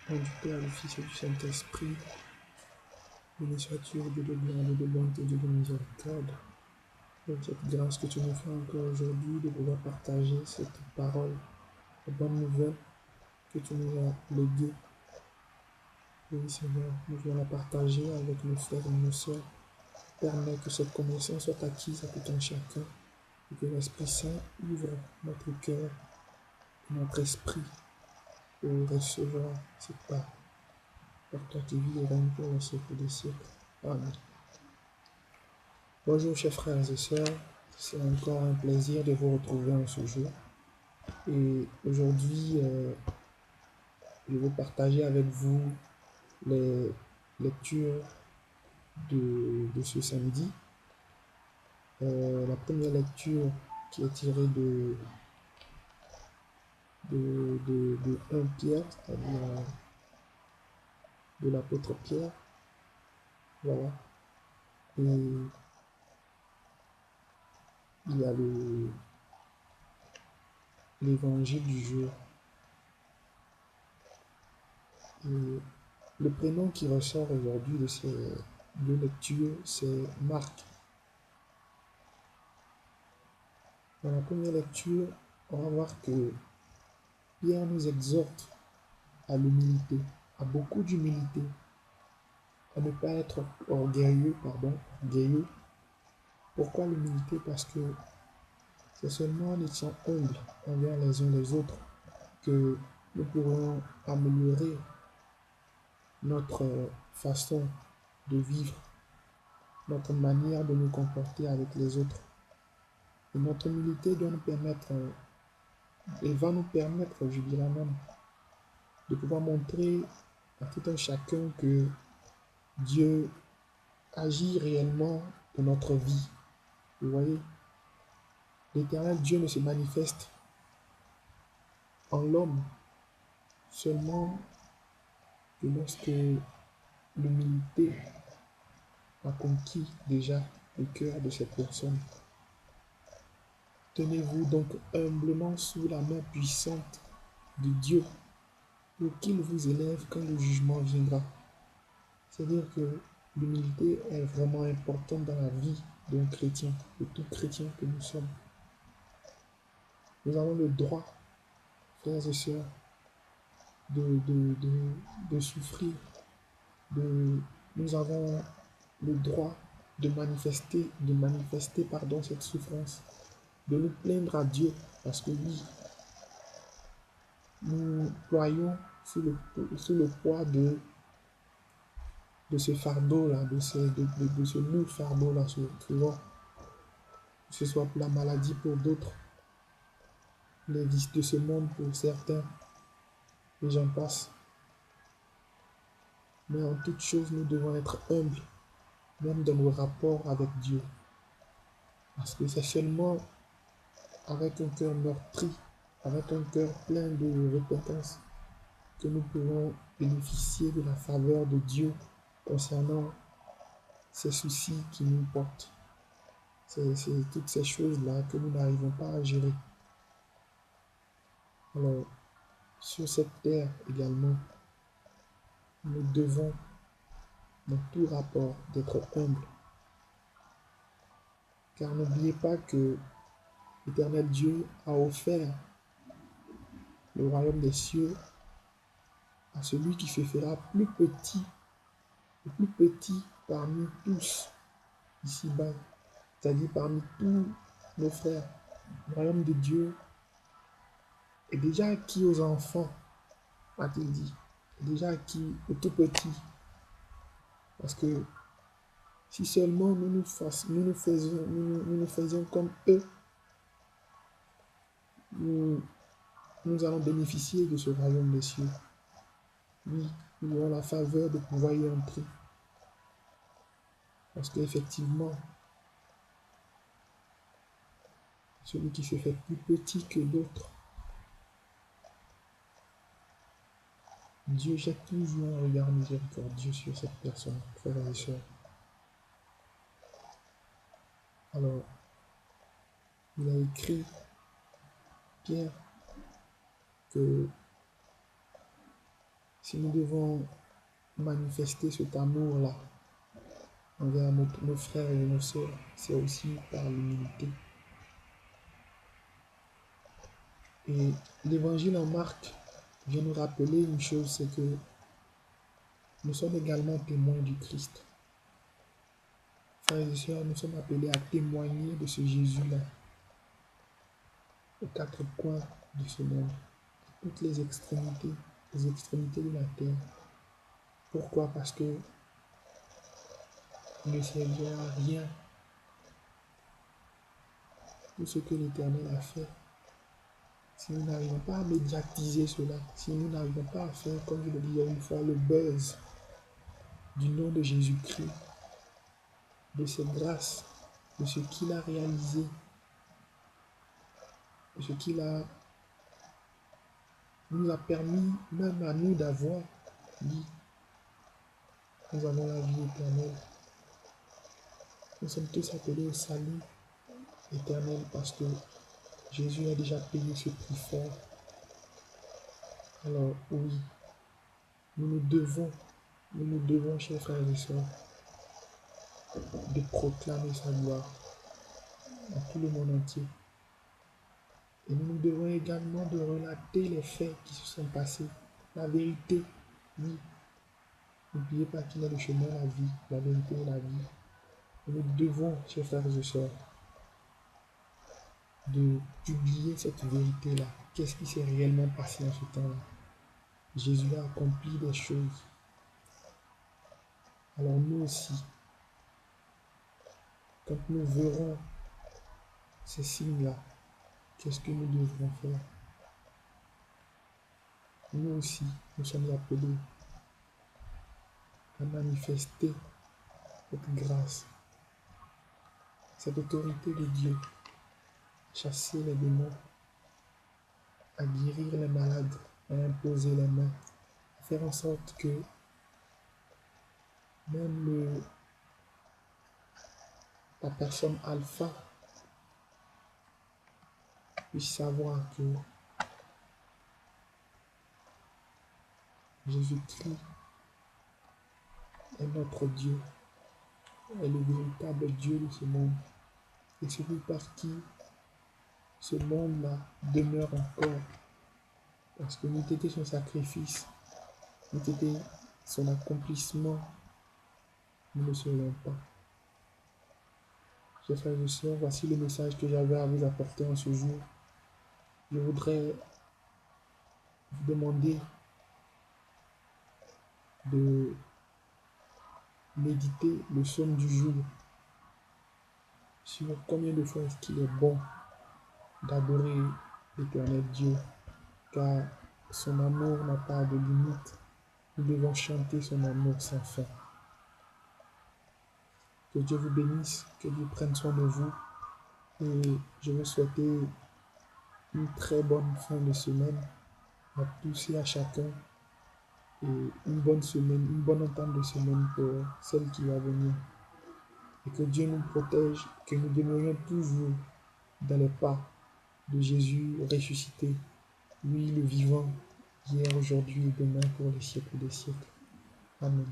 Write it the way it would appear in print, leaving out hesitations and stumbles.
Au nom du Père, du Fils et du Saint-Esprit, béni sois-tu, Dieu de gloire, Dieu de bonté, Dieu de miséricorde. Pour cette grâce que tu nous fais encore aujourd'hui de pouvoir partager cette parole, la bonne nouvelle que tu nous as léguée. Oui, Seigneur, nous voulons la partager avec nos frères et nos sœurs. Permets que cette connaissance soit acquise à tout un chacun et que l'Esprit Saint ouvre notre cœur et notre esprit pour recevoir cette parole. Par toi qui vis et règne pour les siècles des siècles. Amen. Bonjour chers frères et sœurs, c'est encore un plaisir de vous retrouver en ce jour. Et aujourd'hui, je vais partager avec vous les lectures de ce samedi. La première lecture qui est tirée de 1 Pierre, c'est-à-dire de l'apôtre Pierre. Voilà. Et il y a l'évangile du jour. Et le prénom qui ressort aujourd'hui de ces deux lectures, c'est Marc. Dans la première lecture, on va voir que Pierre nous exhorte à l'humilité, à beaucoup d'humilité, à ne pas être orgueilleux. Pourquoi l'humilité? Parce que c'est seulement en étant humbles envers les uns les autres que nous pourrons améliorer notre façon de vivre, notre manière de nous comporter avec les autres. Et notre humilité doit nous permettre, et va nous permettre, je dirais même, de pouvoir montrer à tout un chacun que Dieu agit réellement dans notre vie. Vous voyez, l'Éternel Dieu ne se manifeste en l'homme seulement que lorsque l'humilité a conquis déjà le cœur de cette personne. Tenez-vous donc humblement sous la main puissante de Dieu pour qu'il vous élève quand le jugement viendra. C'est-à-dire que l'humilité est vraiment importante dans la vie d'un chrétien, de tout chrétien que nous sommes. Nous avons le droit, frères et sœurs, de souffrir. Nous avons le droit de manifester cette souffrance, de nous plaindre à Dieu, parce que oui, nous ployons sous le poids de ce fardeau-là, de ce lourd fardeau-là, souvent, que ce soit pour la maladie pour d'autres, les vices de ce monde pour certains, et j'en passe. Mais en toute chose, nous devons être humbles, même dans nos rapports avec Dieu. Parce que c'est seulement avec un cœur meurtri, avec un cœur plein de repentance, que nous pourrons bénéficier de la faveur de Dieu concernant ces soucis qui nous portent. C'est toutes ces choses-là que nous n'arrivons pas à gérer. Alors, sur cette terre également, nous devons, dans tout rapport, d'être humbles. Car n'oubliez pas que l'Éternel Dieu a offert le royaume des cieux à celui qui se fera plus petit, le plus petit parmi tous ici-bas, c'est-à-dire parmi tous nos frères. Le royaume de Dieu est déjà acquis aux enfants, a-t-il dit. Déjà acquis aux tout petits. Parce que si seulement nous faisions comme eux, nous allons bénéficier de ce royaume des cieux. Oui, nous aurons la faveur de pouvoir y entrer. Parce qu'effectivement, celui qui se fait plus petit que l'autre, Dieu jette toujours un regard miséricordieux sur cette personne, frères et sœurs. Alors, il a écrit, Pierre, que Si nous devons manifester cet amour-là envers nos frères et nos sœurs, c'est aussi par l'humilité. Et l'évangile en Marc vient nous rappeler une chose, c'est que nous sommes également témoins du Christ. Frères et sœurs, nous sommes appelés à témoigner de ce Jésus-là aux quatre coins de ce monde, toutes les extrémités de la terre. Pourquoi? Parce que il ne servira à rien tout ce que l'Éternel a fait. Si nous n'arrivons pas à médiatiser cela, si nous n'arrivons pas à faire, comme je le disais une fois, le buzz du nom de Jésus-Christ, de ses grâces, de ce qu'il a réalisé, de ce qu'il nous a permis même à nous d'avoir, dit, nous avons la vie éternelle. Nous sommes tous appelés au salut éternel parce que Jésus a déjà payé ce prix fort. Alors oui, nous nous devons, chers frères et sœurs, de proclamer sa gloire à tout le monde entier. Et nous nous devons également de relater les faits qui se sont passés, la vérité, oui. N'oubliez pas qu'il est le chemin, la vie, la vérité et la vie. Et nous devons, chers frères et sœurs, de publier cette vérité-là. Qu'est-ce qui s'est réellement passé en ce temps-là? Jésus a accompli des choses. Alors nous aussi, quand nous verrons ces signes-là, qu'est-ce que nous devrons faire? Nous aussi, nous sommes appelés à manifester cette grâce, cette autorité de Dieu, chasser les démons, à guérir les malades, à imposer les mains, à faire en sorte que même la personne alpha puisse savoir que Jésus-Christ est notre Dieu, est le véritable Dieu de ce monde, et celui par qui ce monde-là demeure encore, parce que n'eût été son sacrifice, n'eût été son accomplissement, nous ne serions pas. Chers frères et sœurs, voici le message que j'avais à vous apporter en ce jour. Je voudrais vous demander de méditer le psaume du jour sur combien de fois est-ce qu'il est bon d'adorer l'Éternel Dieu, car son amour n'a pas de limite. Nous devons chanter son amour sans fin. Que Dieu vous bénisse, que Dieu prenne soin de vous, et je vous souhaite une très bonne fin de semaine à tous et à chacun, et une bonne semaine, une bonne entente de semaine pour celle qui va venir. Et que Dieu nous protège, que nous demeurions toujours dans les pas de Jésus ressuscité, lui le vivant, hier, aujourd'hui et demain pour les siècles des siècles. Amen.